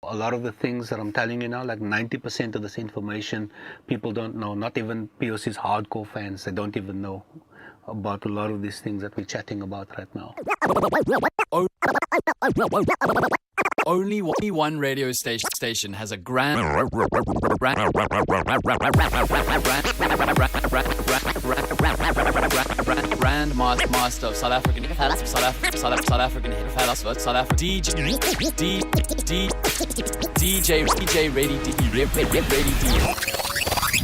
A lot of the things that I'm telling you now, like 90% of this information, people don't know. Not even POC's hardcore fans, they don't even know about a lot of these things that we're chatting about right now. Only one radio station has a grandmaster of South African DJ Ready D.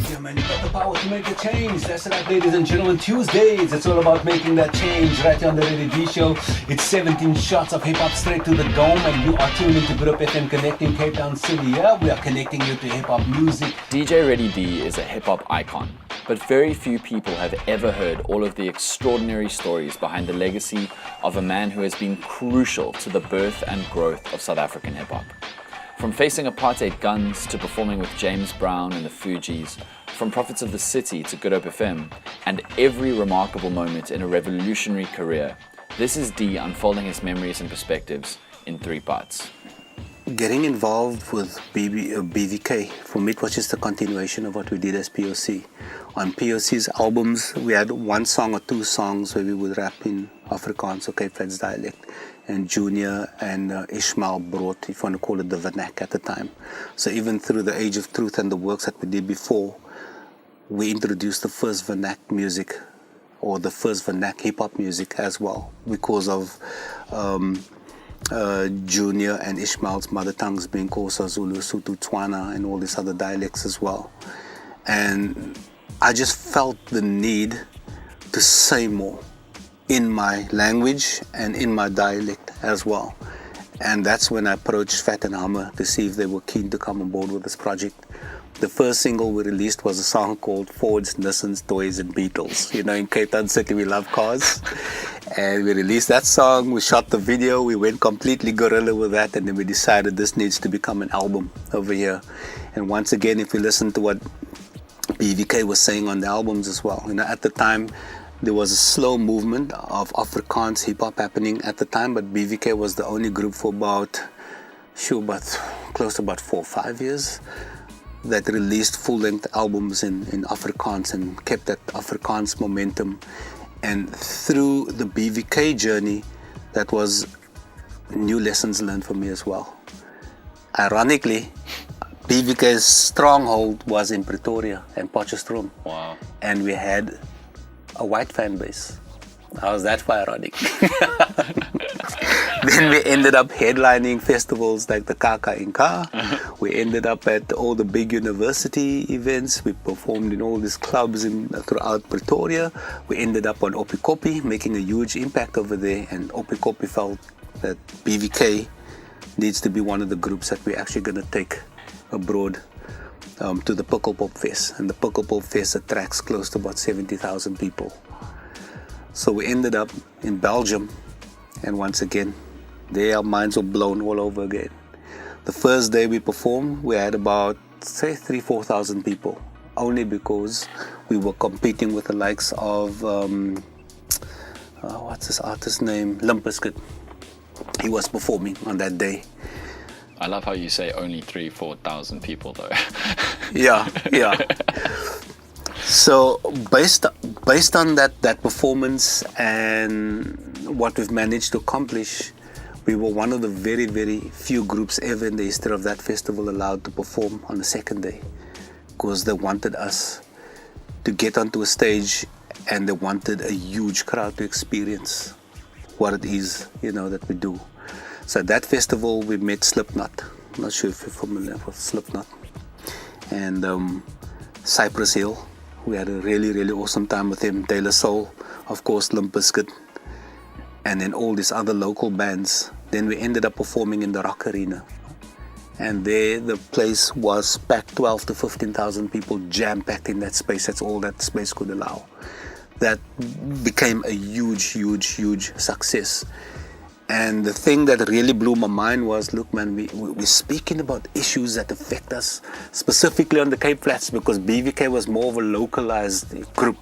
Yeah, man, you got the power to make a change. That's right, ladies and gentlemen. Tuesdays, it's all about making that change right here on the Ready D Show. It's 17 shots of hip-hop straight to the dome, and you are tuned into Group FM, connecting Cape Town City. Yeah, we are connecting you to hip-hop music. DJ Ready D is a hip-hop icon, but very few people have ever heard all of the extraordinary stories behind the legacy of a man who has been crucial to the birth and growth of South African hip-hop. From facing apartheid guns to performing with James Brown and the Fugees, from Prophets of the City to Good Hope FM, and every remarkable moment in a revolutionary career, this is D unfolding his memories and perspectives in 3 parts. Getting involved with BBK, for me it was just a continuation of what we did as POC. On POC's albums, we had 1 song or 2 songs where we would rap in Afrikaans or Cape Flats dialect. And Junior and Ishmael brought, if you want to call it, the vernac at the time. So even through the Age of Truth and the works that we did before, we introduced the first vernac music, or the first vernac hip-hop music as well, because of Junior and Ishmael's mother tongues being Xhosa, Zulu, Sotho, Tswana, and all these other dialects as well. And I just felt the need to say more in my language and in my dialect as well. And that's when I approached Fat and Hammer to see if they were keen to come on board with this project. The first single we released was a song called Fords, Nissans, Toys and Beetles. You know, in Cape Town City we love cars. And we released that song, we shot the video, we went completely guerrilla with that, and then we decided this needs to become an album over here. And once again, if you listen to what BBK was saying on the albums as well, you know, at the time there was a slow movement of Afrikaans hip-hop happening at the time, but BBK was the only group for close to about 4 or 5 years that released full-length albums in Afrikaans and kept that Afrikaans momentum. And through the BBK journey, that was new lessons learned for me as well. Ironically, BBK's stronghold was in Pretoria and Potchefstroom. Wow. And we had a white fan base. How's that for ironic? Then we ended up headlining festivals like the Kaka in Ka. We ended up at all the big university events. We performed in all these clubs throughout Pretoria. We ended up on Opikopi, making a huge impact over there. And Opikopi felt that BBK needs to be one of the groups that we're actually going to take abroad to the Pukkelpop Fest. And the Pukkelpop Fest attracts close to about 70,000 people. So we ended up in Belgium, and once again, there our minds were blown all over again. The first day we performed, we had about, say, 3,000-4,000 people, only because we were competing with the likes of, what's this artist's name? Limp. He was performing on that day. I love how you say only 3,000-4,000 people though. Yeah. So based on that performance and what we've managed to accomplish, we were one of the very, very few groups ever in the history of that festival allowed to perform on the second day, because they wanted us to get onto a stage and they wanted a huge crowd to experience what it is, that we do. So at that festival we met Slipknot. I'm not sure if you're familiar with Slipknot. And Cypress Hill. We had a really, really awesome time with him. De La Soul, of course, Limp Bizkit, and then all these other local bands. Then we ended up performing in the Rock Arena. And there the place was packed, 12 to 15,000 people jam-packed in that space. That's all that space could allow. That became a huge, huge, huge success. And the thing that really blew my mind was, look man, we're speaking about issues that affect us specifically on the Cape Flats, because BBK was more of a localized group.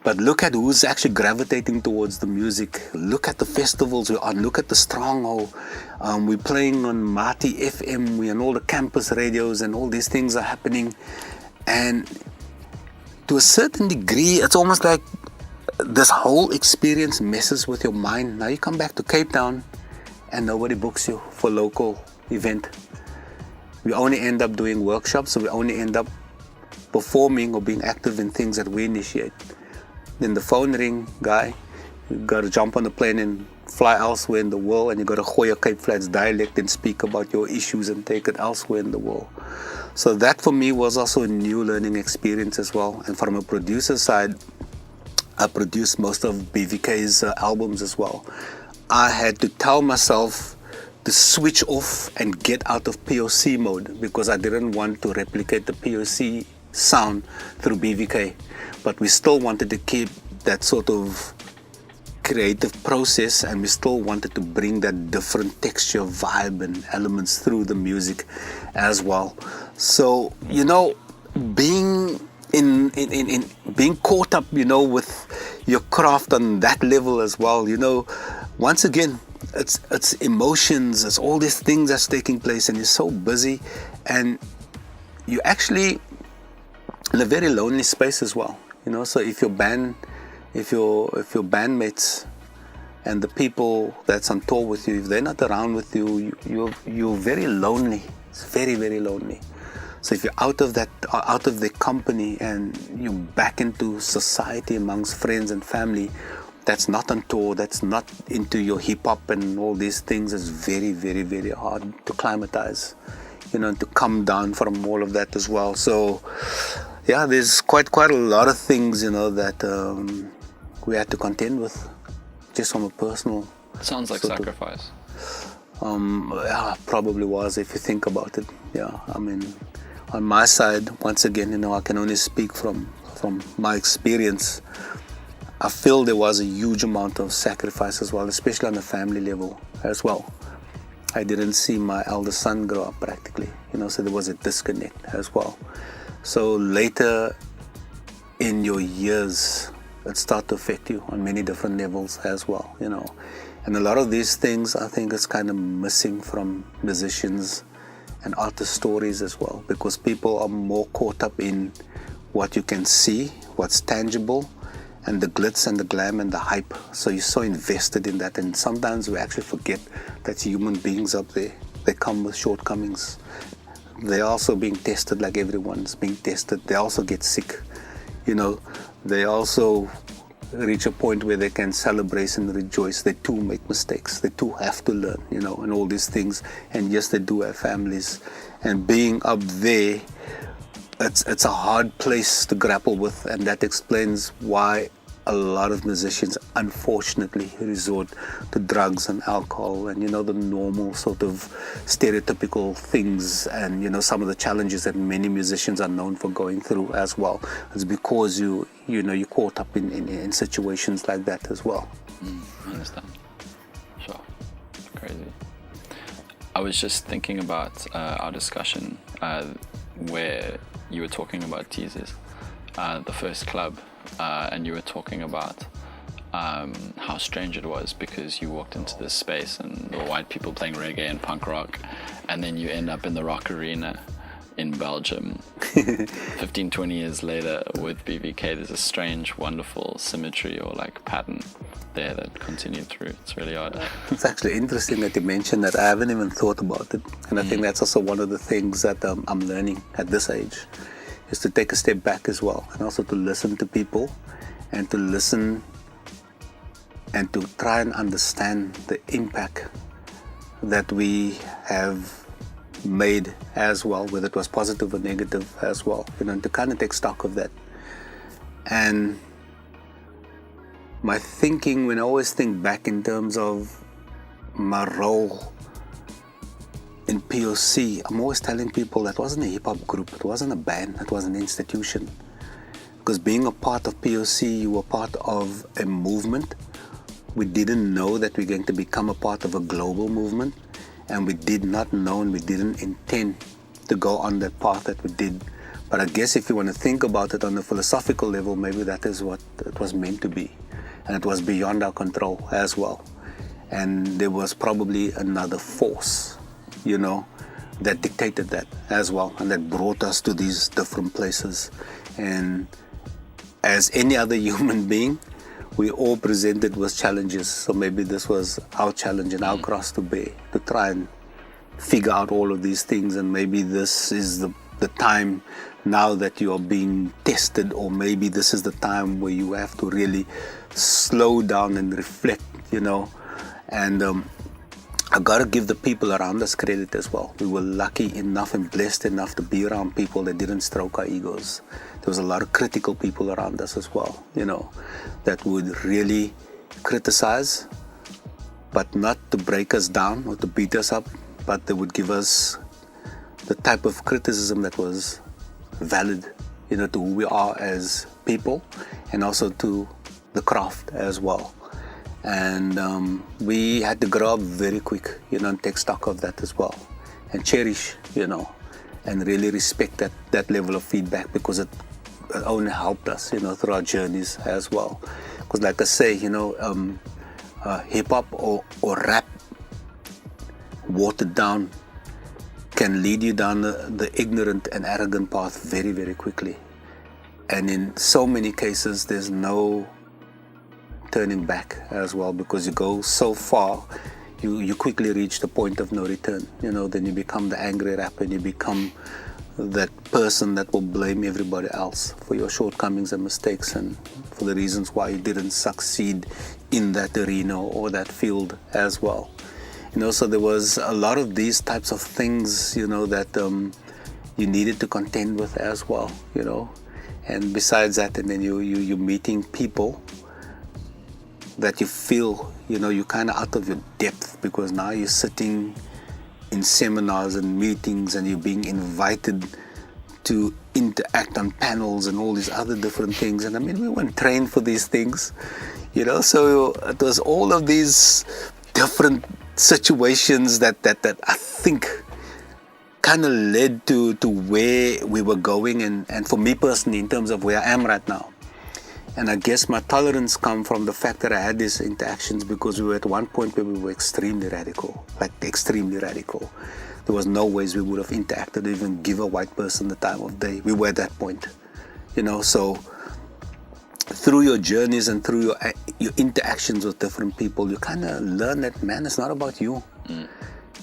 But look at who's actually gravitating towards the music. Look at the festivals we're on. Look at the Stronghold. We're playing on Mati FM. We're on all the campus radios, and all these things are happening. And to a certain degree, it's almost like this whole experience messes with your mind. Now you come back to Cape Town, and nobody books you for local event. We only end up doing workshops, so we only end up performing or being active in things that we initiate. Then the phone ring, guy, you got to jump on the plane and fly elsewhere in the world, and you got to Goya Cape Flats dialect and speak about your issues and take it elsewhere in the world. So that for me was also a new learning experience as well. And from a producer side, I produced most of BBK's albums as well. I had to tell myself to switch off and get out of POC mode, because I didn't want to replicate the POC sound through BBK, but we still wanted to keep that sort of creative process, and we still wanted to bring that different texture, vibe and elements through the music as well. So being being caught up with your craft on that level as well, once again, it's emotions, it's all these things that's taking place, and you're so busy, and you actually in a very lonely space as well, so if your bandmates and the people that's on tour with you, if they're not around with you, you're very lonely. It's very, very lonely. So if you're out of their company, and you're back into society amongst friends and family that's not on tour, that's not into your hip-hop and all these things, it's very, very, very hard to climatize, and to come down from all of that as well. So yeah, there's quite a lot of things, that we had to contend with, just from a personal. Sounds like sacrifice. Yeah, probably was, if you think about it. Yeah, I mean, on my side, once again, I can only speak from my experience. I feel there was a huge amount of sacrifice as well, especially on the family level as well. I didn't see my eldest son grow up practically, so there was a disconnect as well. So later in your years, it starts to affect you on many different levels as well, And a lot of these things, I think, is kind of missing from musicians and artist stories as well, because people are more caught up in what you can see, what's tangible, and the glitz and the glam and the hype. So you're so invested in that, and sometimes we actually forget that human beings up there, they come with shortcomings. They're also being tested like everyone's being tested. They also get sick, They also reach a point where they can celebrate and rejoice. They too make mistakes. They too have to learn, and all these things. And yes, they do have families. And being up there, it's a hard place to grapple with, and that explains why a lot of musicians unfortunately resort to drugs and alcohol and the normal sort of stereotypical things, and some of the challenges that many musicians are known for going through as well. It's because you're caught up in situations like that as well. I understand. Sure. It's crazy. I was just thinking about our discussion where you were talking about teasers, the first club, and you were talking about how strange it was, because you walked into this space and there were white people playing reggae and punk rock, and then you end up in the Rock Arena in Belgium 15-20 years later with BBK. There's a strange, wonderful symmetry or like pattern there that continued through. It's really odd. It's actually interesting that you mentioned that. I haven't even thought about it, and I think that's also one of the things that I'm learning at this age, is to take a step back as well, and also to listen to people, and to listen and to try and understand the impact that we have made as well, whether it was positive or negative as well, and to kind of take stock of that. And my thinking, when I always think back in terms of my role in POC, I'm always telling people that wasn't a hip-hop group, it wasn't a band, it was an institution. Because being a part of POC, you were part of a movement. We didn't know that we're going to become a part of a global movement, and we did not know, and we didn't intend to go on that path that we did. But I guess if you want to think about it on a philosophical level, maybe that is what it was meant to be. And it was beyond our control as well. And there was probably another force, that dictated that as well, and that brought us to these different places. And as any other human being, we all presented with challenges. So maybe this was our challenge and our cross to bear, to try and figure out all of these things. And maybe this is the time now that you are being tested, or maybe this is the time where you have to really slow down and reflect, and I gotta give the people around us credit as well. We were lucky enough and blessed enough to be around people that didn't stroke our egos. There was a lot of critical people around us as well, that would really criticize, but not to break us down or to beat us up, but they would give us the type of criticism that was valid, to who we are as people, and also to the craft as well. And we had to grow up very quick, and take stock of that as well, and cherish, and really respect that level of feedback, because it only helped us, through our journeys as well. Because like I say, hip hop or rap watered down can lead you down the ignorant and arrogant path very, very quickly. And in so many cases, there's no turning back as well, because you go so far, you quickly reach the point of no return. Then you become the angry rapper, and you become that person that will blame everybody else for your shortcomings and mistakes, and for the reasons why you didn't succeed in that arena or that field as well. So there was a lot of these types of things, that you needed to contend with as well, And besides that, and then you're meeting people that you feel, you're kind of out of your depth, because now you're sitting in seminars and meetings, and you're being invited to interact on panels and all these other different things. And I mean, we weren't trained for these things, so it was all of these different situations that I think kind of led to where we were going, and for me personally, in terms of where I am right now. And I guess my tolerance come from the fact that I had these interactions, because we were at one point where we were extremely radical. There was no ways we would have interacted, even give a white person the time of day. We were at that point, so through your journeys and through your interactions with different people, you kind of learn that, man, it's not about you.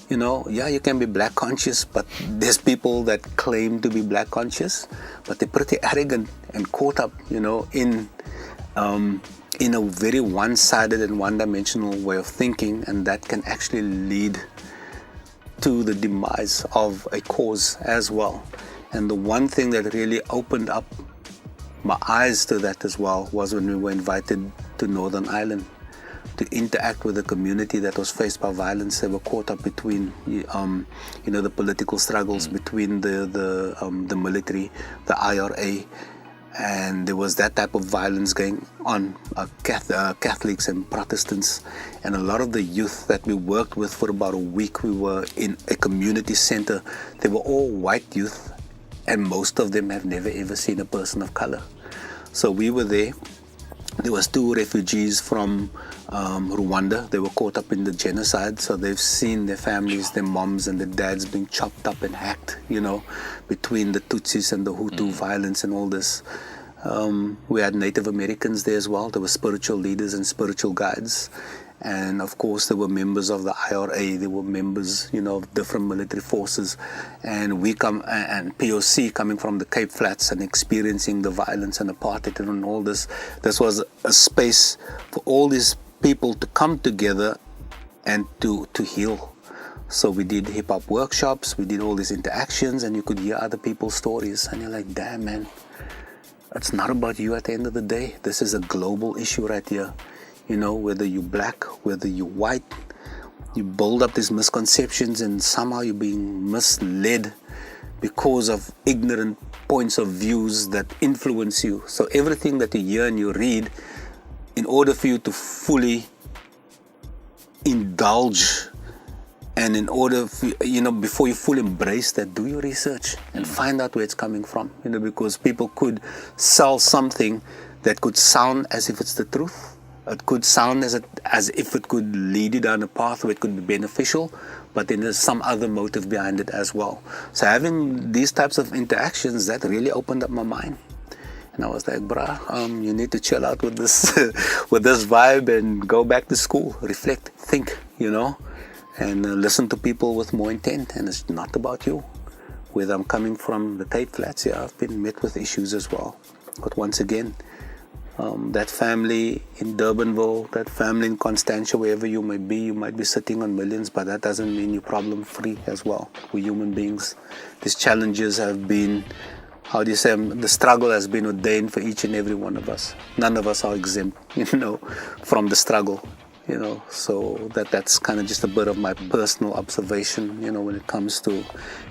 You can be black conscious, but there's people that claim to be black conscious, but they're pretty arrogant and caught up, in a very one-sided and one-dimensional way of thinking, and that can actually lead to the demise of a cause as well. And the one thing that really opened up my eyes to that as well was when we were invited to Northern Ireland to interact with a community that was faced by violence. They were caught up between, the political struggles between the military, the IRA, and there was that type of violence going on, Catholics and Protestants. And a lot of the youth that we worked with for about a week, we were in a community center. They were all white youth, and most of them have never ever seen a person of color. So we were there. There was 2 refugees from Rwanda. They were caught up in the genocide, so they've seen their families, their moms and their dads being chopped up and hacked, between the Tutsis and the Hutu violence and all this. We had Native Americans there as well. There were spiritual leaders and spiritual guides. And of course, there were members of the IRA, there were members, of different military forces. And we and POC coming from the Cape Flats and experiencing the violence and apartheid and all this. This was a space for all these people to come together and to heal. So we did hip hop workshops, we did all these interactions, and you could hear other people's stories. And you're like, damn, man, it's not about you at the end of the day. This is a global issue right here. Whether you're black, whether you're white, you build up these misconceptions, and somehow you're being misled because of ignorant points of views that influence you. So everything that you hear and you read, in order for you to fully indulge And in order, before you fully embrace that, do your research and find out where it's coming from. Because people could sell something that could sound as if it's the truth. It could sound as if it could lead you down a path where it could be beneficial, but then there's some other motive behind it as well. So having these types of interactions, that really opened up my mind. And I was like, bruh, you need to chill out with this with this vibe and go back to school, reflect, think, and listen to people with more intent. And it's not about you. Whether I'm coming from the Cape Flats, I've been met with issues as well. But once again, that family in Durbanville, that family in Constantia, wherever you might be sitting on millions, but that doesn't mean you're problem free as well. We're human beings. These challenges have been, the struggle has been ordained for each and every one of us. None of us are exempt, from the struggle, so that's kind of just a bit of my personal observation, when it comes to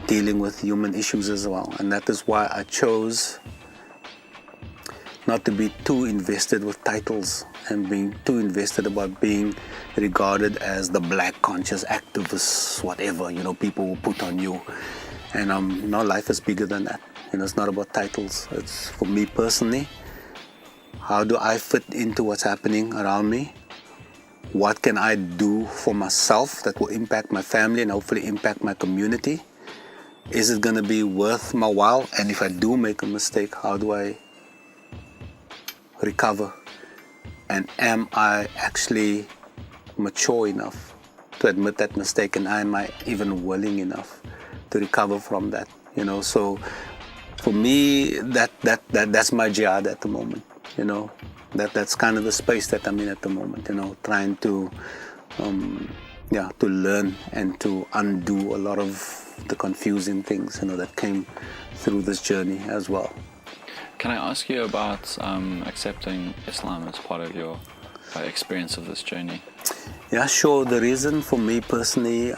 dealing with human issues as well. And that is why I chose not to be too invested with titles and being too invested about being regarded as the black conscious activists, whatever, people will put on you. And life is bigger than that. It's not about titles. It's, for me personally, how do I fit into what's happening around me? What can I do for myself that will impact my family and hopefully impact my community? Is it going to be worth my while? And if I do make a mistake, how do I recover? And am I actually mature enough to admit that mistake, and am I even willing enough to recover from that? So for me, that's my jihad at the moment. That's kind of the space that I'm in at the moment. Trying to to learn and to undo a lot of the confusing things that came through this journey as well. Can I ask you about accepting Islam as part of your experience of this journey? Yeah, sure. The reason for me personally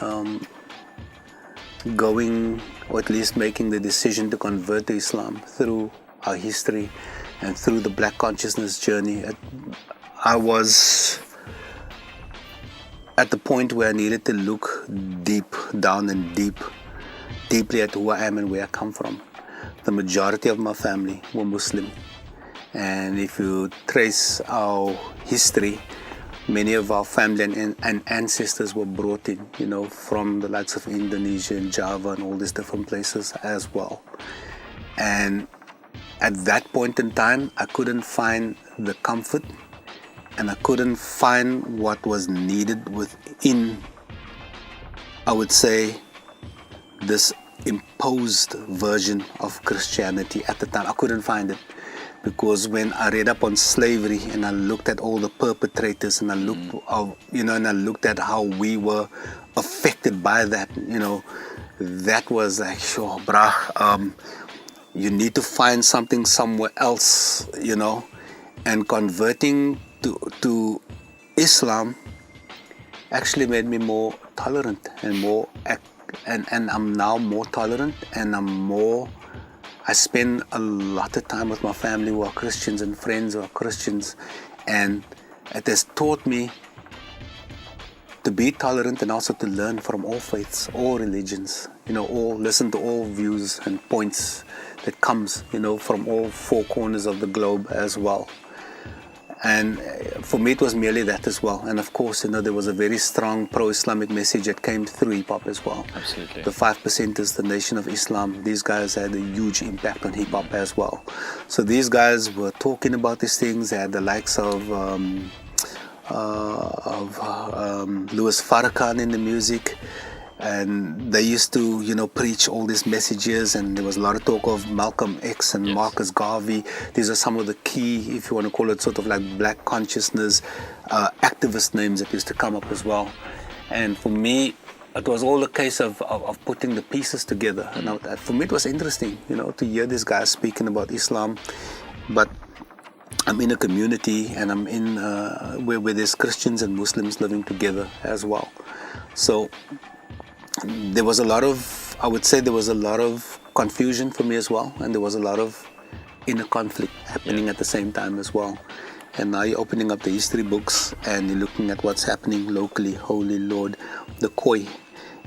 going, or at least making the decision to convert to Islam through our history and through the black consciousness journey, I was at the point where I needed to look deep down and deeply at who I am and where I come from. The majority of my family were Muslim, and if you trace our history, many of our family and ancestors were brought in, from the likes of Indonesia and Java and all these different places as well. And at that point in time, I couldn't find the comfort, and I couldn't find what was needed within, I would say, this imposed version of Christianity at the time. I couldn't find it, because when I read up on slavery and I looked at all the perpetrators and I looked at how we were affected by that, that was like, sure, brah, you need to find something somewhere else, and converting to Islam actually made me more tolerant and and I'm now more tolerant, and I spend a lot of time with my family who are Christians and friends who are Christians, and it has taught me to be tolerant and also to learn from all faiths, all religions, listen to all views and points that comes, from all four corners of the globe as well. And for me, it was merely that as well. And of course, there was a very strong pro-Islamic message that came through hip-hop as well. Absolutely. The 5%ers, the Nation of Islam, these guys had a huge impact on hip-hop as well. So these guys were talking about these things. They had the likes of Louis Farrakhan in the music. And they used to, preach all these messages, and there was a lot of talk of Malcolm X and Marcus Garvey. These are some of the key, if you want to call it, sort of like black consciousness activist names that used to come up as well. And for me, it was all a case of putting the pieces together. And for me, it was interesting, to hear these guys speaking about Islam. But I'm in a community, and I'm in where there's Christians and Muslims living together as well. So there was a lot of, I would say there was a lot of confusion for me as well, and there was a lot of inner conflict happening at the same time as well. And now you're opening up the history books and you're looking at what's happening locally. Holy Lord, the Khoi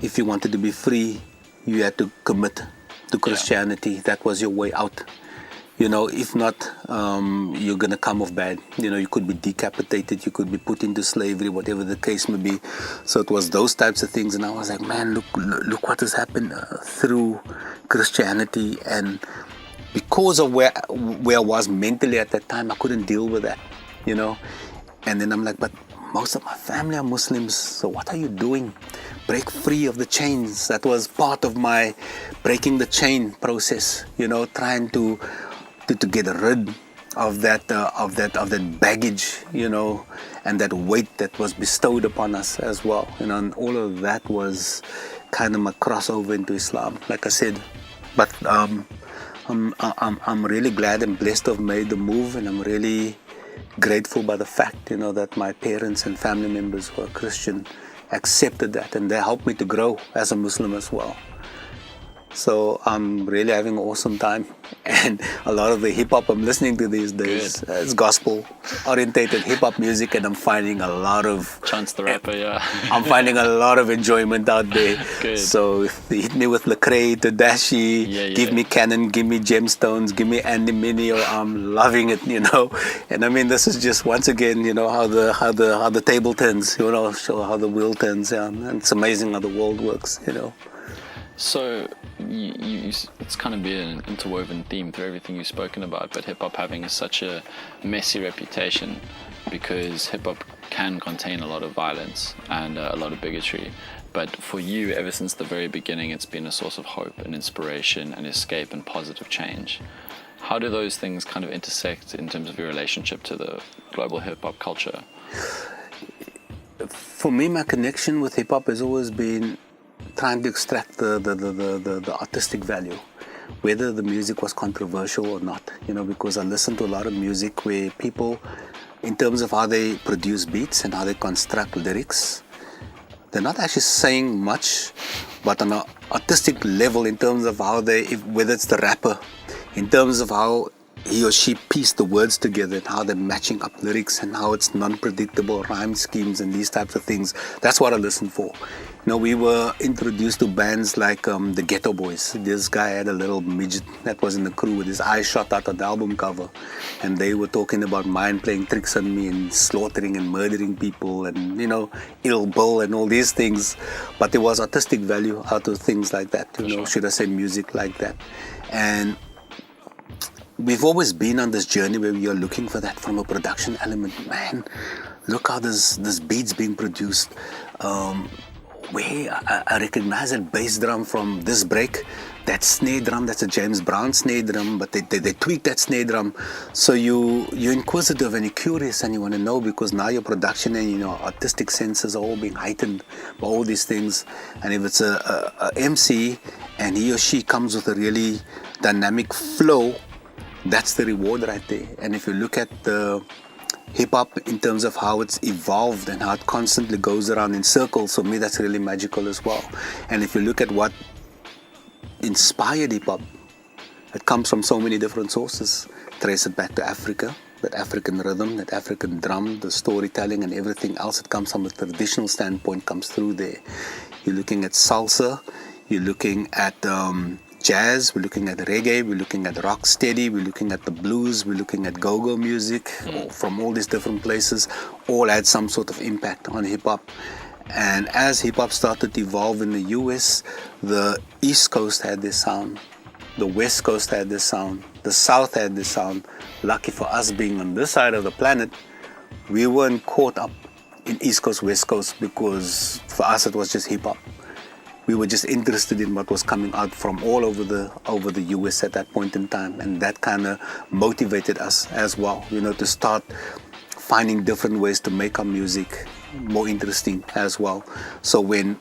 if you wanted to be free, you had to commit to Christianity. That was your way out. If not, you're gonna come off bad. You could be decapitated, you could be put into slavery, whatever the case may be. So it was those types of things, and I was like, man, look what has happened through Christianity. And because of where I was mentally at that time, I couldn't deal with that, And then I'm like, but most of my family are Muslims, so what are you doing? Break free of the chains. That was part of my breaking the chain process, trying to get rid of that baggage, and that weight that was bestowed upon us as well, and all of that was kind of my crossover into Islam, like I said. But I'm really glad and blessed to have made the move, and I'm really grateful by the fact, that my parents and family members who are Christian accepted that, and they helped me to grow as a Muslim as well. So I'm really having an awesome time, and a lot of the hip-hop I'm listening to these days is gospel-orientated hip-hop music, and I'm finding a lot of... Chance the Rapper, yeah. I'm finding a lot of enjoyment out there. Good. So if they hit me with Lecrae, Tadashi, give me Cannon, give me Gemstones, give me Andy Minnie, I'm loving it, And I mean, this is just, once again, how the table turns, show how the wheel turns, and it's amazing how the world works, So it's kind of been an interwoven theme through everything you've spoken about, but hip-hop having such a messy reputation because hip-hop can contain a lot of violence and a lot of bigotry. But for you, ever since the very beginning, it's been a source of hope and inspiration and escape and positive change. How do those things kind of intersect in terms of your relationship to the global hip-hop culture? For me, my connection with hip-hop has always been trying to extract the artistic value, whether the music was controversial or not, because I listen to a lot of music where people, in terms of how they produce beats and how they construct lyrics, they're not actually saying much, but on an artistic level, in terms of how whether it's the rapper, in terms of how he or she pieced the words together and how they're matching up lyrics and how it's non-predictable rhyme schemes and these types of things. That's what I listen for. We were introduced to bands like the Ghetto Boys. This guy had a little midget that was in the crew with his eyes shot out on the album cover, and they were talking about mind playing tricks on me and slaughtering and murdering people and Ill Bill and all these things. But there was artistic value out of things like that, should I say music like that. And we've always been on this journey where we are looking for that from a production element. Man, look how this beat's being produced. Where I recognize that bass drum from this break, that snare drum, that's a James Brown snare drum, but they tweak that snare drum. So you're inquisitive and you're curious and you want to know, because now your production and your artistic senses are all being heightened by all these things. And if it's a MC and he or she comes with a really dynamic flow, that's the reward right there. And if you look at the hip-hop in terms of how it's evolved and how it constantly goes around in circles, for me that's really magical as well. And if you look at what inspired hip-hop, it comes from so many different sources. Trace it back to Africa, that African rhythm, that African drum, the storytelling and everything else that comes from a traditional standpoint comes through there. You're looking at salsa, you're looking at jazz, we're looking at reggae, we're looking at rock steady, we're looking at the blues, we're looking at go-go music from all these different places, all had some sort of impact on hip-hop. And as hip-hop started to evolve in the US, the East Coast had this sound, the West Coast had this sound, the South had this sound. Lucky for us being on this side of the planet, we weren't caught up in East Coast, West Coast, because for us it was just hip-hop. We were just interested in what was coming out from all over the US at that point in time, and that kind of motivated us as well, to start finding different ways to make our music more interesting as well. So when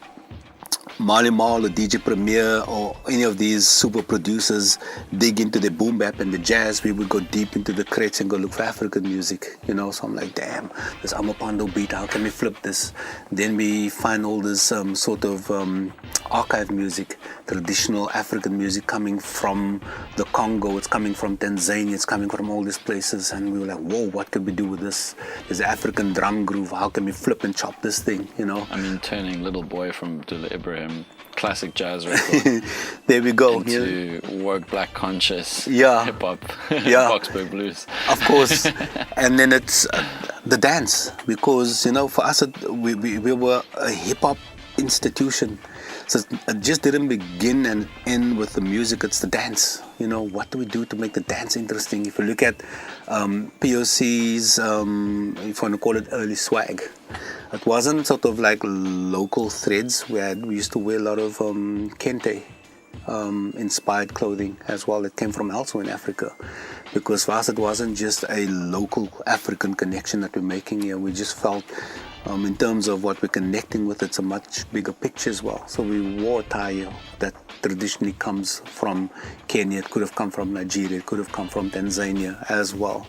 Marley Marl or DJ Premier or any of these super producers dig into the boom bap and the jazz, we would go deep into the crates and go look for African music, So I'm like, damn, this Amapando beat, how can we flip this? Then we find all this sort of archive music, traditional African music coming from the Congo, it's coming from Tanzania, it's coming from all these places, and we were like, whoa, what could we do with this? There's an African drum groove, how can we flip and chop this thing, I mean, turning Little Boy from Dula Ibrahim classic jazz record There we go. into work black conscious Yeah. hip hop, Yeah. Boxburg blues. Of course. And then it's the dance, because for us we were a hip hop institution. So it just didn't begin and end with the music. It's the dance. What do we do to make the dance interesting? If you look at POC's, if you want to call it early swag, it wasn't sort of like local threads. We used to wear a lot of kente inspired clothing as well. It came from elsewhere in Africa, because for us it wasn't just a local African connection that we're making here. We just felt in terms of what we're connecting with, it's a much bigger picture as well. So we wore attire that traditionally comes from Kenya. It could have come from Nigeria. It could have come from Tanzania as well.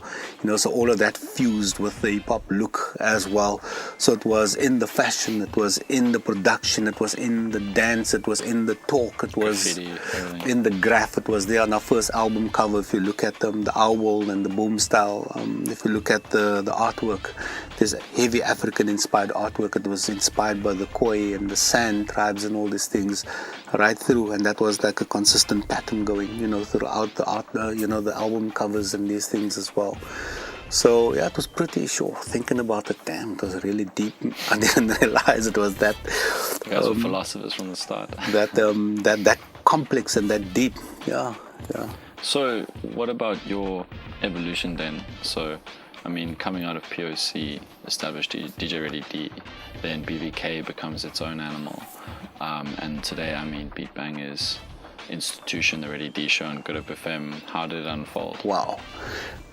So all of that fused with the hip hop look as well. So it was in the fashion, it was in the production, it was in the dance, it was in the talk, it was Graffiti, in the graph. It was there on our first album cover. If you look at the owl and the boom style, if you look at the artwork, there's heavy African inspired artwork. It was inspired by the Khoi and the San tribes and all these things right through, and that was like a consistent pattern going throughout the art, the album covers and these things as well. So yeah, it was pretty sure. Thinking about it, damn, it was really deep. I didn't realize it was that. You guys were philosophers from the start. that complex and that deep. Yeah. So what about your evolution then? So, I mean, coming out of POC, established DJ Ready D, then BBK becomes its own animal. And today, I mean, Beat Bang is institution, the Ready D show and Good Up FM. How did it unfold? Wow.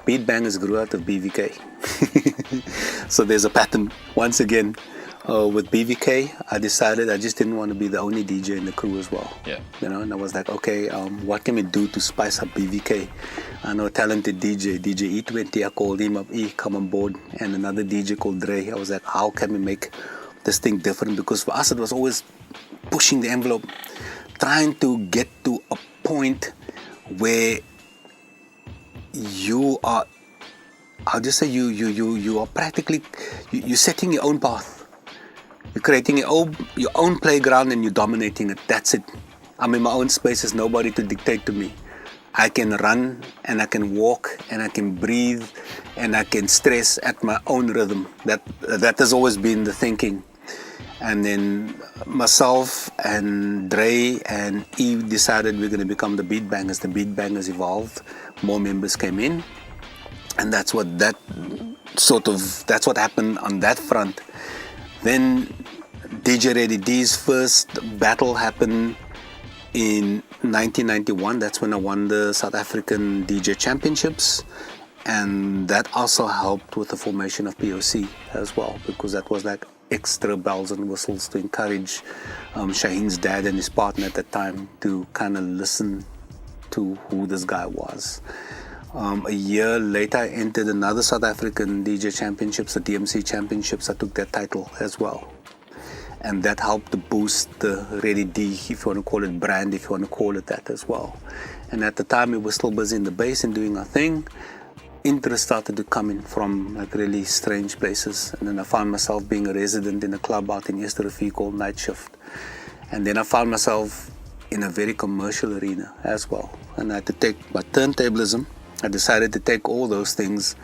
Beat Bangers grew out of BBK. So there's a pattern. Once again, with BBK, I decided I just didn't want to be the only DJ in the crew as well. Yeah. And I was like, okay, what can we do to spice up BBK? I know a talented DJ E20, I called him up, come on board. And another DJ called Dre. I was like, how can we make this thing different? Because for us, it was always pushing the envelope, trying to get to a point where you are, I'll just say you are practically, you're setting your own path. You're creating your own playground and you're dominating it. That's it. I'm in my own space. There's nobody to dictate to me. I can run and I can walk and I can breathe and I can stress at my own rhythm. That has always been the thinking. And then myself and Dre and Eve decided we're going to become the Beat Bangers. The Beat Bangers evolved. More members came in. And that's what happened on that front. Then DJ Ready D's first battle happened in 1991. That's when I won the South African DJ Championships. And that also helped with the formation of POC as well, because that was like extra bells and whistles to encourage Shaheen's dad and his partner at that time to kind of listen to who this guy was. A year later, I entered another South African DJ Championships, the DMC Championships. I took that title as well. And that helped to boost the Ready D, if you want to call it brand, if you want to call it that as well. And at the time, we were still busy in the base and doing our thing. Interest started to come in from like really strange places. And then I found myself being a resident in a club out in East Rufie called Night Shift. And then I found myself in a very commercial arena as well. And I had to take my turntablism. I decided to take all those things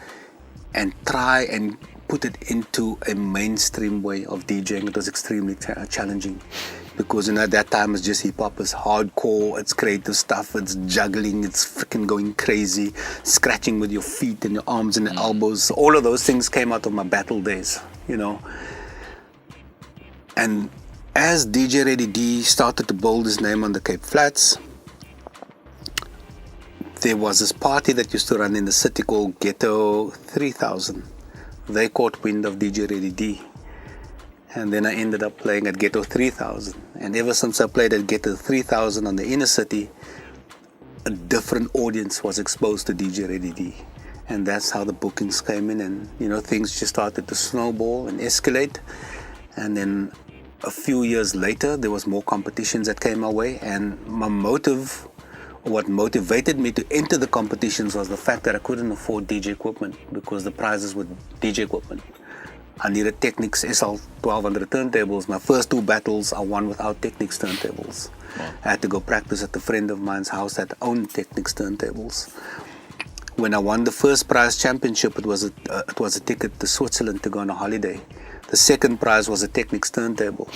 and try and put it into a mainstream way of DJing. It was extremely challenging because at that time it's just hip hop, it's hardcore, it's creative stuff, it's juggling, it's freaking going crazy, scratching with your feet and your arms and your elbows. All of those things came out of my battle days, And as DJ Ready D started to build his name on the Cape Flats, there was this party that used to run in the city called Ghetto 3000. They caught wind of DJ Ready D. And then I ended up playing at Ghetto 3000. And ever since I played at Ghetto 3000 on the inner city, a different audience was exposed to DJ Ready D. And that's how the bookings came in. And, things just started to snowball and escalate. And then a few years later, there was more competitions that came our way. And what motivated me to enter the competitions was the fact that I couldn't afford DJ equipment because the prizes were DJ equipment. I needed Technics SL 1200 turntables. My first 2 battles I won without Technics turntables. Wow. I had to go practice at a friend of mine's house that owned Technics turntables. When I won the first prize championship, it was a ticket to Switzerland to go on a holiday. The second prize was a Technics turntable.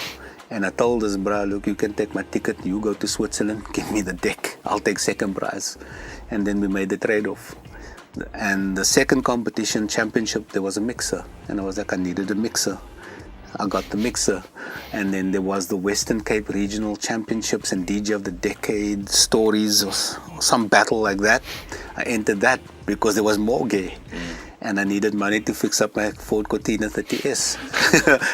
And I told this bro, look, you can take my ticket, you go to Switzerland, give me the deck, I'll take second prize. And then we made the trade-off. And the second competition, championship, there was a mixer. And I was like, I needed a mixer. I got the mixer. And then there was the Western Cape Regional Championships and DJ of the Decade stories or some battle like that. I entered that because there was more gear. And I needed money to fix up my Ford Cortina 30S.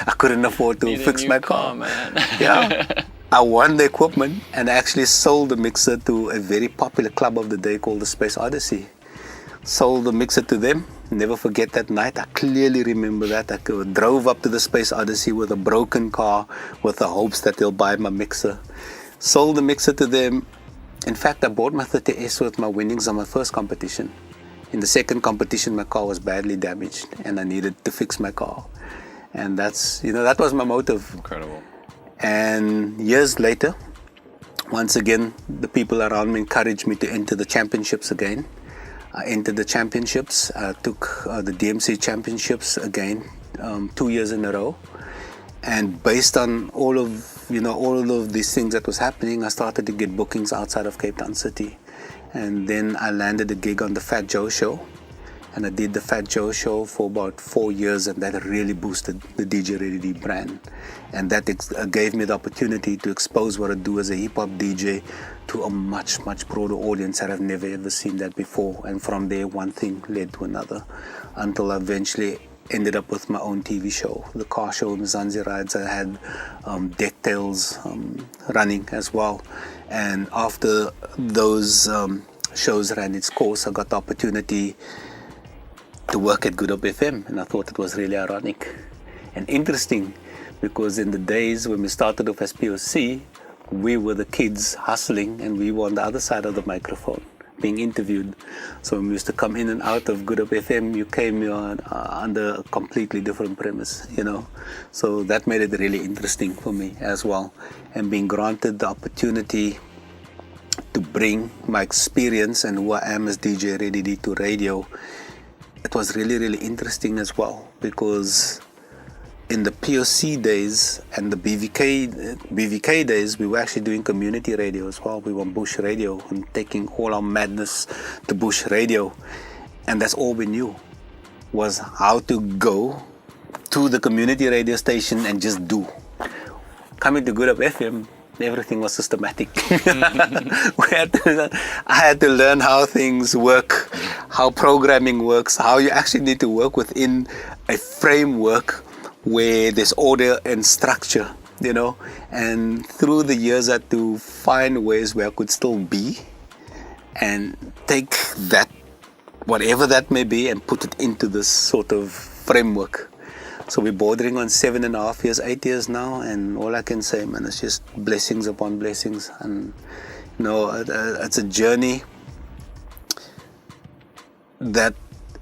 I couldn't afford to fix my car. Man. Yeah. I won the equipment and I actually sold the mixer to a very popular club of the day called the Space Odyssey. Sold the mixer to them. Never forget that night. I clearly remember that. I drove up to the Space Odyssey with a broken car with the hopes that they'll buy my mixer. Sold the mixer to them. In fact, I bought my 30S with my winnings on my first competition. In the second competition, my car was badly damaged and I needed to fix my car. And that's, that was my motive. Incredible. And years later, once again, the people around me encouraged me to enter the championships again. I entered the championships, took the DMC championships again, 2 years in a row. And based on all of these things that was happening, I started to get bookings outside of Cape Town City. And then I landed a gig on the Fat Joe show. And I did the Fat Joe show for about 4 years, and that really boosted the DJ Ready D brand. And that gave me the opportunity to expose what I do as a hip-hop DJ to a much, much broader audience that I've never ever seen that before. And from there, one thing led to another, until I eventually ended up with my own TV show, the car show in Mzansi Rides. I had Deck Tales running as well. And after those shows ran its course, I got the opportunity to work at Good Up FM, and I thought it was really ironic and interesting, because in the days when we started off as POC, we were the kids hustling and we were on the other side of the microphone being interviewed. So when we used to come in and out of Good Up FM, you came under a completely different premise, So that made it really interesting for me as well. And being granted the opportunity to bring my experience and who I am as DJ Ready D to radio, it was really, really interesting as well, because in the POC days and the BVK days, we were actually doing community radio as well. We were on Bush Radio and taking all our madness to Bush Radio. And that's all we knew, was how to go to the community radio station and just do. Coming to Good Up FM, everything was systematic. I had to learn how things work, how programming works, how you actually need to work within a framework where there's order and structure, And through the years, I had to find ways where I could still be and take that, whatever that may be, and put it into this sort of framework. So we're bordering on 7.5 years, 8 years now, and all I can say, man, it's just blessings upon blessings. And it's a journey that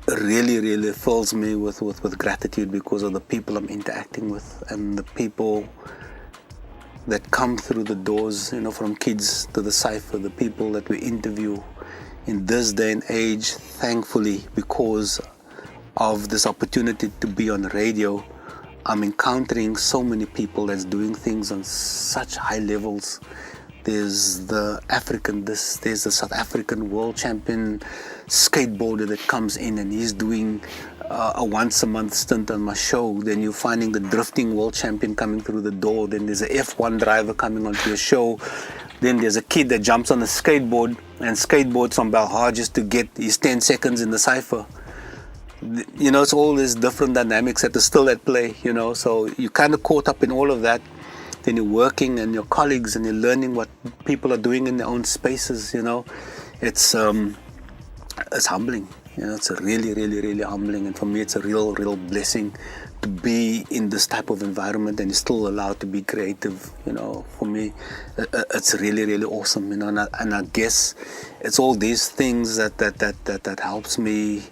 really, really fills me with gratitude, because of the people I'm interacting with and the people that come through the doors, from kids to the cypher, the people that we interview in this day and age. Thankfully, because of this opportunity to be on radio, I'm encountering so many people that's doing things on such high levels. There's the South African world champion skateboarder that comes in and he's doing a once a month stint on my show. Then you're finding the drifting world champion coming through the door. Then there's a F1 driver coming onto your show. Then there's a kid that jumps on a skateboard and skateboards from Belhar just to get his 10 seconds in the cypher. It's all these different dynamics that are still at play, so you're kind of caught up in all of that. Then you're working and your colleagues and you're learning what people are doing in their own spaces, It's humbling, it's a really, really, really humbling. And for me, it's a real, real blessing to be in this type of environment and you're still allowed to be creative, For me, it's really, really awesome, and I guess it's all these things that helps me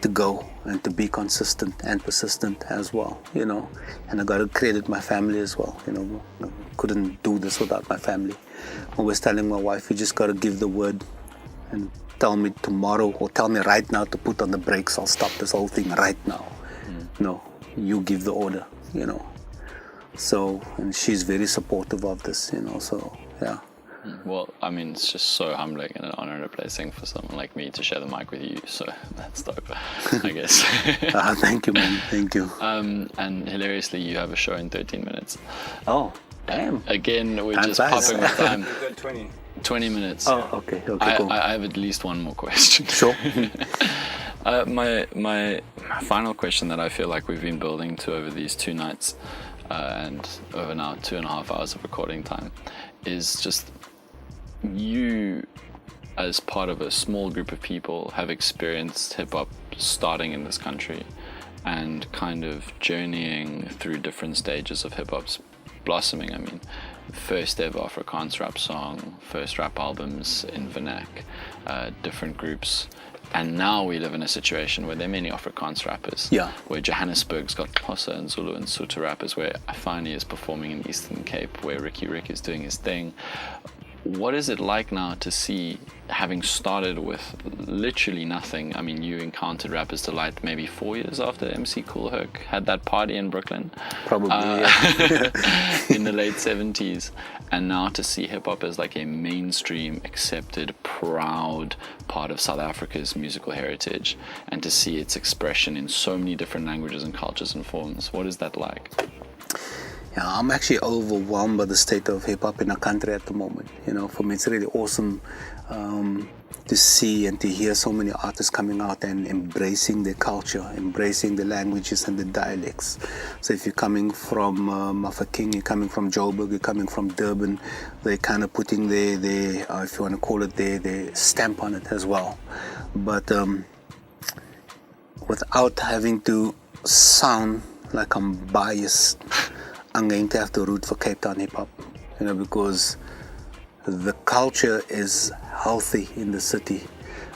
to go and to be consistent and persistent as well, you know. And I got to credit my family as well, you know. I couldn't do this without my family. Always telling my wife, you just got to give the word and tell me tomorrow or tell me right now to put on the brakes. I'll stop this whole thing right now. No, you give the order, you know. So, and she's very supportive of this, you know, so, yeah. Well, I mean, it's just so humbling and an honor and a blessing for someone like me to share the mic with you. So that's dope, I guess. Thank you, man. Thank you. And hilariously, you have a show in 13 minutes. Oh, damn. Again, we're Time just flies. popping with time. We've got 20. minutes. Oh, okay, cool. I have at least one more question. Sure. My final question that I feel like we've been building to over these 2 nights and over now 2.5 hours of recording time is just you as part of a small group of people have experienced hip-hop starting in this country and kind of journeying through different stages of hip-hop's blossoming. I mean, first ever Afrikaans rap song, first rap albums in Vernac, different groups. And now we live in a situation where there are many Afrikaans rappers. Yeah. Where Johannesburg's got Xhosa and Zulu and Sotho rappers, where Afani is performing in Eastern Cape, where Ricky Rick is doing his thing. What is it like now to see, having started with literally nothing? I mean, you encountered Rappers Delight maybe 4 years after MC Kool Herc had that party in Brooklyn. Probably, yeah. In the late 70s. And now to see hip-hop as like a mainstream, accepted, proud part of South Africa's musical heritage, and to see its expression in so many different languages and cultures and forms. What is that like? Yeah, I'm actually overwhelmed by the state of hip-hop in our country at the moment. You know, for me, it's really awesome to see and to hear so many artists coming out and embracing their culture, embracing the languages and the dialects. So if you're coming from Mafeking, you're coming from Joburg, you're coming from Durban, they're kind of putting their if you want to call it, their stamp on it as well. But without having to sound like I'm biased, I'm going to have to root for Cape Town hip-hop, you know, because the culture is healthy in the city.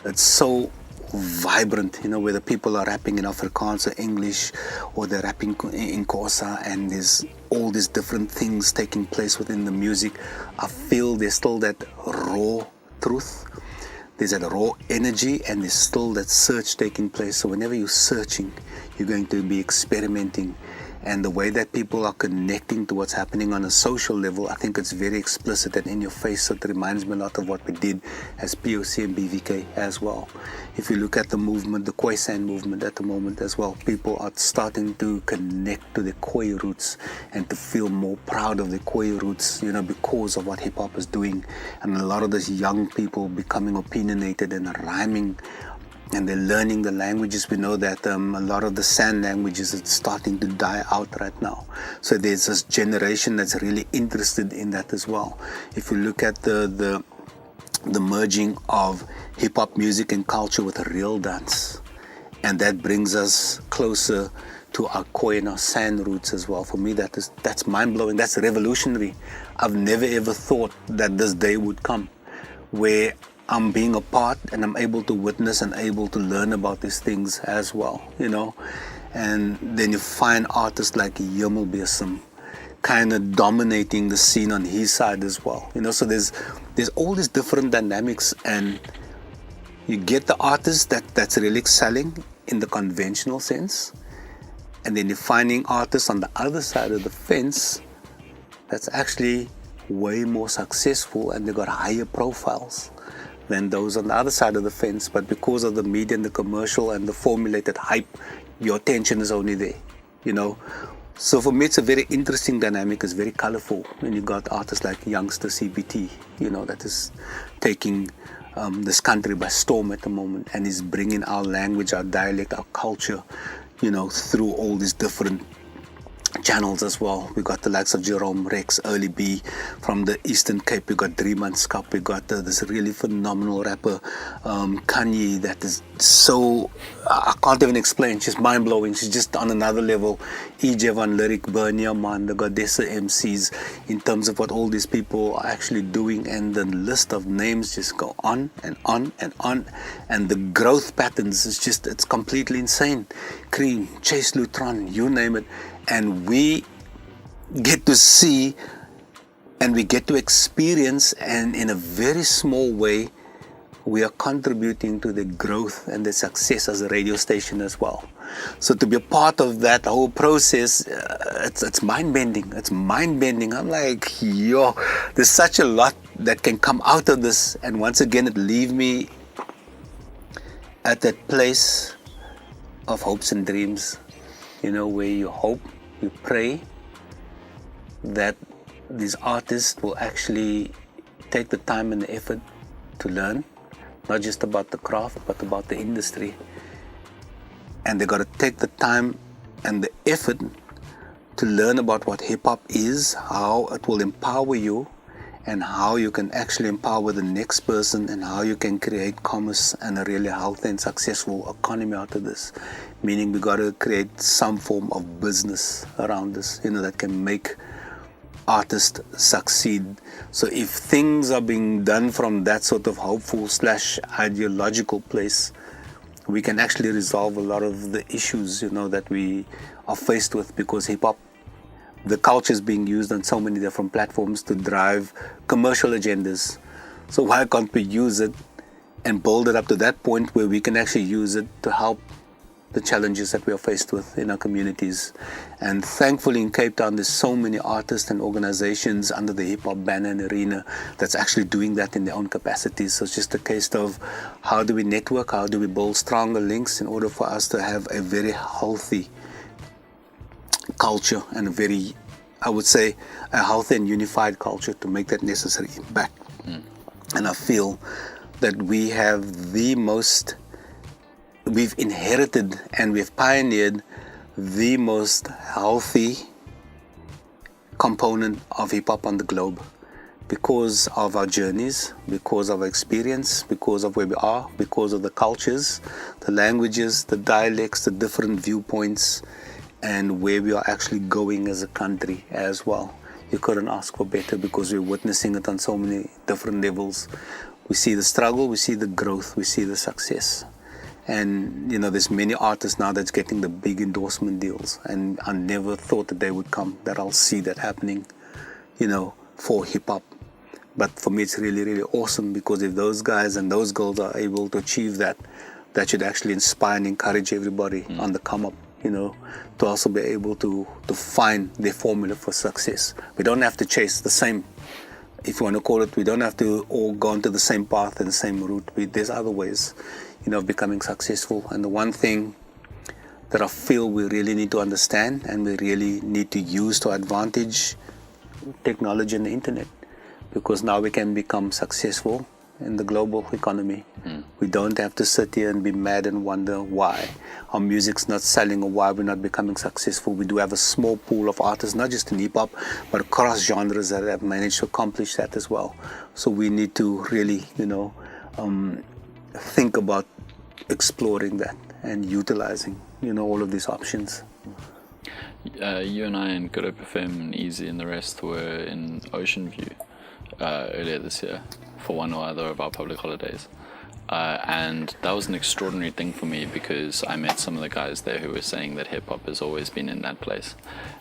It's so vibrant, you know, whether people are rapping in Afrikaans or English, or they're rapping in Xhosa, and there's all these different things taking place within the music. I feel there's still that raw truth. There's that raw energy, and there's still that search taking place. So whenever you're searching, you're going to be experimenting. And the way that people are connecting to what's happening on a social level, I think it's very explicit and in your face. So it reminds me a lot of what we did as POC and BBK as well. If you look at the movement, the Khoisan movement at the moment as well, people are starting to connect to their Khoi roots and to feel more proud of their Khoi roots, you know, because of what hip hop is doing. And a lot of these young people becoming opinionated and rhyming, and they're learning the languages. We know that a lot of the San languages are starting to die out right now. So there's this generation that's really interested in that as well. If you look at the merging of hip-hop music and culture with a real dance, and that brings us closer to our Khoi and our San roots as well. For me, that's mind-blowing. That's revolutionary. I've never ever thought that this day would come where I'm being a part and I'm able to witness and able to learn about these things as well, you know. And then you find artists like Yemel Besem kind of dominating the scene on his side as well, you know. So there's all these different dynamics, and you get the artist that's really excelling in the conventional sense, and then you're finding artists on the other side of the fence that's actually way more successful, and they've got higher profiles than those on the other side of the fence. But because of the media and the commercial and the formulated hype, your attention is only there, you know. So for me, it's a very interesting dynamic. It's very colorful when you got artists like youngster CBT, you know, that is taking this country by storm at the moment, and is bringing our language, our dialect, our culture, you know, through all these different channels as well. We got the likes of Jerome Rex, Early B from the Eastern Cape. We got 3 Months Cup. We got this really phenomenal rapper, Kanye, that is so, I can't even explain. She's mind blowing. She's just on another level. EJ Van Lyric, Bernia Man, the Godessa MCs, in terms of what all these people are actually doing, and the list of names just go on and on and on, and the growth patterns is just, it's completely insane. Cream, Chase Lutron, you name it. And we get to see and we get to experience, and in a very small way we are contributing to the growth and the success as a radio station as well. So to be a part of that whole process, it's mind-bending. It's mind-bending. I'm like, yo, there's such a lot that can come out of this, and once again it leaves me at that place of hopes and dreams, where you hope, you pray that these artists will actually take the time and the effort to learn, not just about the craft, but about the industry. And they got to take the time and the effort to learn about what hip-hop is, how it will empower you, and how you can actually empower the next person, and how you can create commerce and a really healthy and successful economy out of this. Meaning we got to create some form of business around this, that can make artists succeed. So if things are being done from that sort of hopeful / ideological place, we can actually resolve a lot of the issues, that we are faced with, because hip-hop, the culture is being used on so many different platforms to drive commercial agendas. So why can't we use it and build it up to that point where we can actually use it to help the challenges that we are faced with in our communities? And thankfully in Cape Town there's so many artists and organizations under the hip-hop banner and arena that's actually doing that in their own capacities. So it's just a case of how do we network, how do we build stronger links in order for us to have a very healthy culture, and a very, I would say, a healthy and unified culture to make that necessary impact. And I feel that we have we've inherited and we've pioneered the most healthy component of hip-hop on the globe, because of our journeys, because of our experience, because of where we are, because of the cultures, the languages, the dialects, the different viewpoints, and where we are actually going as a country as well. You couldn't ask for better, because we're witnessing it on so many different levels. We see the struggle, we see the growth, we see the success. And there's many artists now that's getting the big endorsement deals, and I never thought the day would come that I'll see that happening, for hip-hop. But for me it's really, really awesome, because if those guys and those girls are able to achieve that, that should actually inspire and encourage everybody on the come up, to also be able to find their formula for success. We don't have to chase the same, if you want to call it, we don't have to all go into the same path and the same route. There's other ways, of becoming successful. And the one thing that I feel we really need to understand and we really need to use to advantage, technology and the internet, because now we can become successful in the global economy. We don't have to sit here and be mad and wonder why our music's not selling or why we're not becoming successful. We do have a small pool of artists, not just in hip-hop, but across genres that have managed to accomplish that as well. So we need to really, think about exploring that and utilizing, all of these options. You and I and Good Hope FM and Easy and the rest were in Ocean View earlier this year for one or other of our public holidays. And that was an extraordinary thing for me, because I met some of the guys there who were saying that hip-hop has always been in that place,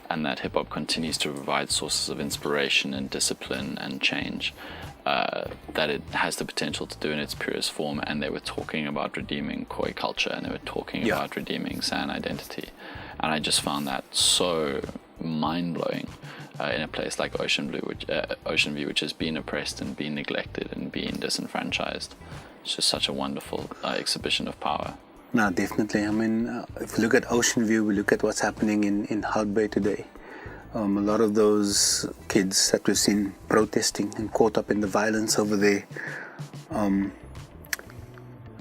and that hip-hop continues to provide sources of inspiration and discipline and change that it has the potential to do in its purest form. And they were talking about redeeming Khoi culture, and they were talking about redeeming San identity. And I just found that so mind-blowing in a place like Ocean View, which has been oppressed and been neglected and been disenfranchised. It's just such a wonderful exhibition of power. No, definitely. I mean, if you look at Ocean View, we look at what's happening in Hout Bay today. A lot of those kids that we've seen protesting and caught up in the violence over there,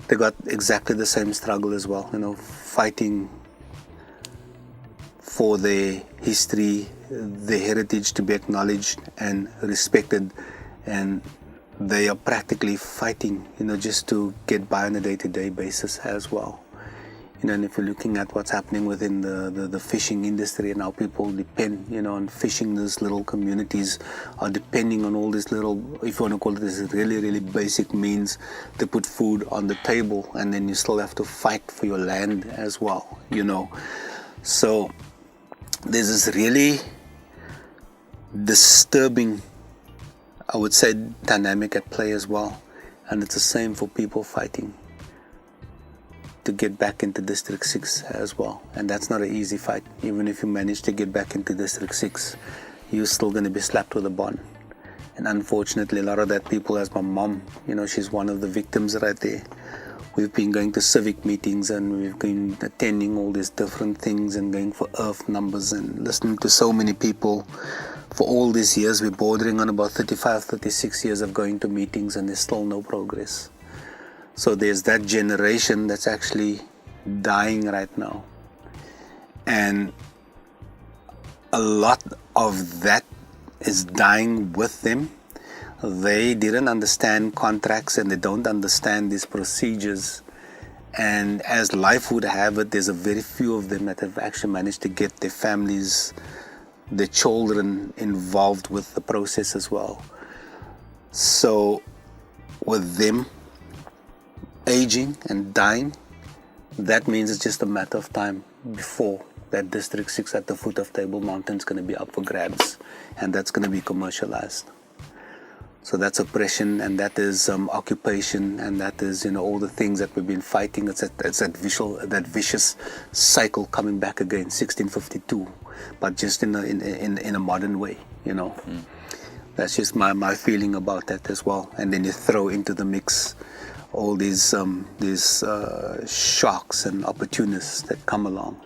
they got exactly the same struggle as well, fighting for their history, their heritage to be acknowledged and respected, and they are practically fighting, just to get by on a day-to-day basis as well. And if you're looking at what's happening within the fishing industry and how people depend, on fishing, these little communities are depending on all these little, if you want to call it this, really, really basic means to put food on the table, and then you still have to fight for your land as well, So there's this really disturbing, I would say, dynamic at play as well. And it's the same for people fighting to get back into District 6 as well. And that's not an easy fight. Even if you manage to get back into District 6, you're still going to be slapped with a bond. And unfortunately, a lot of that people, as my mom, she's one of the victims right there. We've been going to civic meetings, and we've been attending all these different things and going for earth numbers and listening to so many people. For all these years, we're bordering on about 35, 36 years of going to meetings, and there's still no progress. So there's that generation that's actually dying right now. And a lot of that is dying with them. They didn't understand contracts, and they don't understand these procedures. And as life would have it, there's a very few of them that have actually managed to get their families, their children involved with the process as well. So with them aging and dying, that means it's just a matter of time before that District 6 at the foot of Table Mountain is going to be up for grabs, and that's going to be commercialized. So that's oppression, and that is occupation, and that is all the things that we've been fighting. It's that vicious cycle coming back again, 1652, but just in a modern way. That's just my feeling about that as well. And then you throw into the mix all these sharks and opportunists that come along,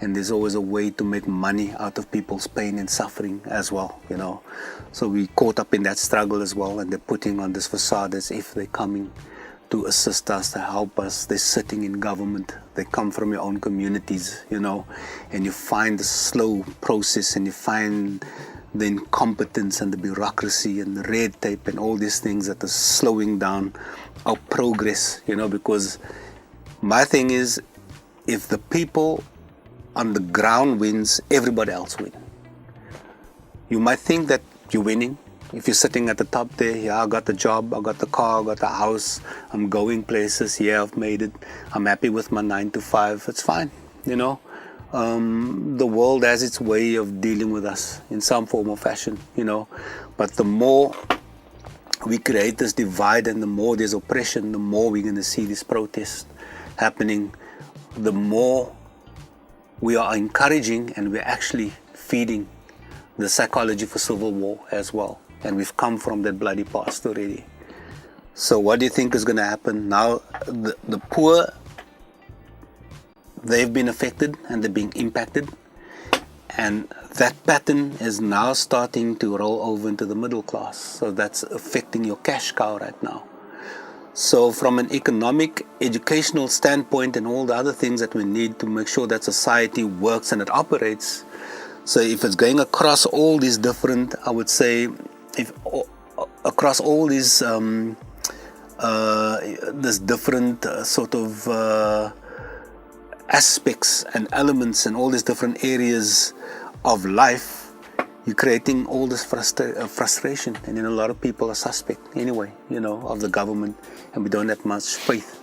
and there's always a way to make money out of people's pain and suffering as well, So we caught up in that struggle as well, and they're putting on this facade as if they're coming to assist us, to help us. They're sitting in government. They come from your own communities, and you find the slow process, and you find the incompetence and the bureaucracy and the red tape and all these things that are slowing down our progress, because my thing is, if the people on the ground wins, everybody else wins. You might think that you're winning. If you're sitting at the top there, yeah, I got the job, I got the car, I got the house, I'm going places, yeah, I've made it, I'm happy with my 9 to 5, it's fine, The world has its way of dealing with us in some form or fashion, But the more we create this divide and the more there's oppression, the more we're going to see this protest happening, the more we are encouraging and we're actually feeding the psychology for civil war as well. And we've come from that bloody past already. So what do you think is going to happen now? The poor, they've been affected and they're being impacted, and that pattern is now starting to roll over into the middle class. So that's affecting your cash cow right now. So from an economic, educational standpoint and all the other things that we need to make sure that society works and it operates, so if it's going across all these different, I would say, across all these this different sort of aspects and elements and all these different areas of life, you're creating all this frustration, and a lot of people are suspect anyway, of the government, and we don't have much faith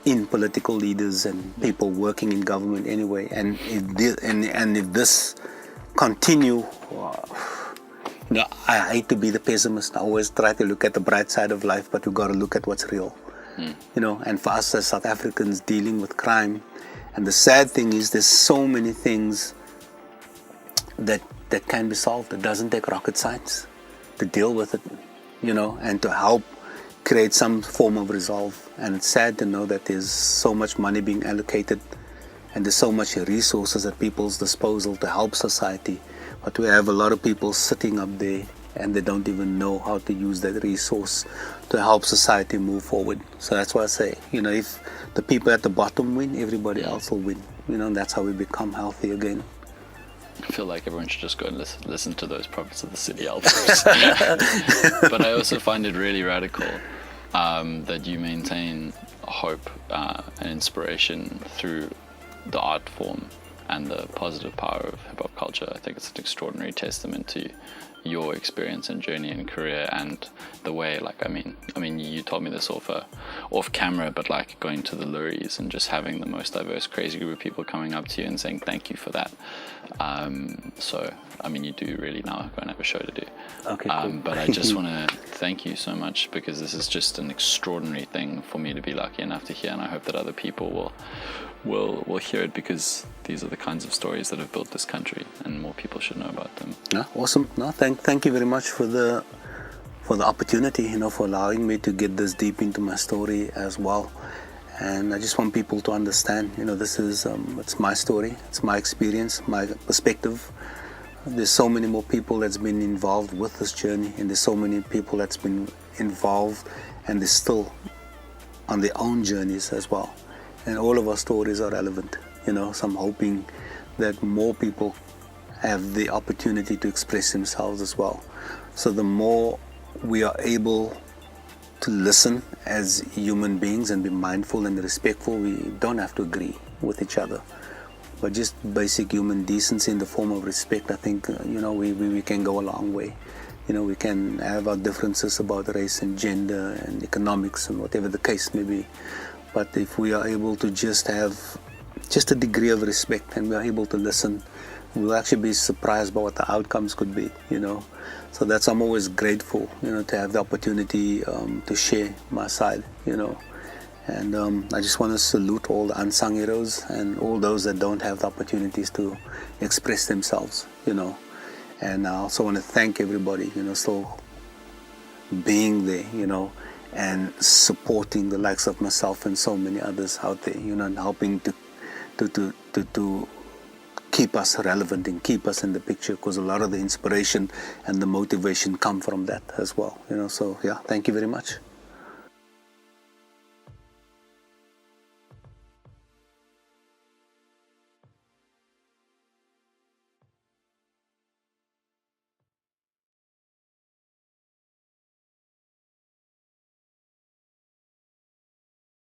in political leaders and people working in government anyway. And if this continue, I hate to be the pessimist. I always try to look at the bright side of life, but we've got to look at what's real. And for us as South Africans dealing with crime, and the sad thing is there's so many things that can be solved. It doesn't take rocket science to deal with it, and to help create some form of resolve. And it's sad to know that there's so much money being allocated and there's so much resources at people's disposal to help society, but we have a lot of people sitting up there and they don't even know how to use that resource to help society move forward. So that's why I say, if the people at the bottom win, everybody else will win, and that's how we become healthy again. I feel like everyone should just go and listen to those Prophets of the City albums. But I also find it really radical that you maintain hope and inspiration through the art form and the positive power of hip hop culture. I think it's an extraordinary testament to your experience and journey and career, and the way, like, I mean, you told me this off camera, but like going to the Luries and just having the most diverse, crazy group of people coming up to you and saying thank you for that. So, I mean, you do really now go and have a show to do. Okay, cool. But I just want to thank you so much, because this is just an extraordinary thing for me to be lucky enough to hear, and I hope that other people will hear it, because these are the kinds of stories that have built this country, and more people should know about them. No, awesome. No, thank you very much for the opportunity, you know, for allowing me to get this deep into my story as well. And I just want people to understand, you know, this is it's my story, it's my experience, my perspective. There's so many more people that's been involved with this journey, and there's so many people that's been involved and they're still on their own journeys as well. And all of our stories are relevant, you know, so I'm hoping that more people have the opportunity to express themselves as well. So the more we are able to listen as human beings and be mindful and respectful, we don't have to agree with each other, but just basic human decency in the form of respect. I think, you know, we can go a long way. You know, we can have our differences about race and gender and economics and whatever the case may be. But if we are able to just have just a degree of respect and we are able to listen, we'll actually be surprised by what the outcomes could be, you know. So that's, I'm always grateful, you know, to have the opportunity to share my side, you know. And I just want to salute all the unsung heroes and all those that don't have the opportunities to express themselves, you know. And I also want to thank everybody, you know, still being there, you know, and supporting the likes of myself and so many others out there, you know, and helping to keep us relevant and keep us in the picture, because a lot of the inspiration and the motivation come from that as well, you know. So yeah, thank you very much.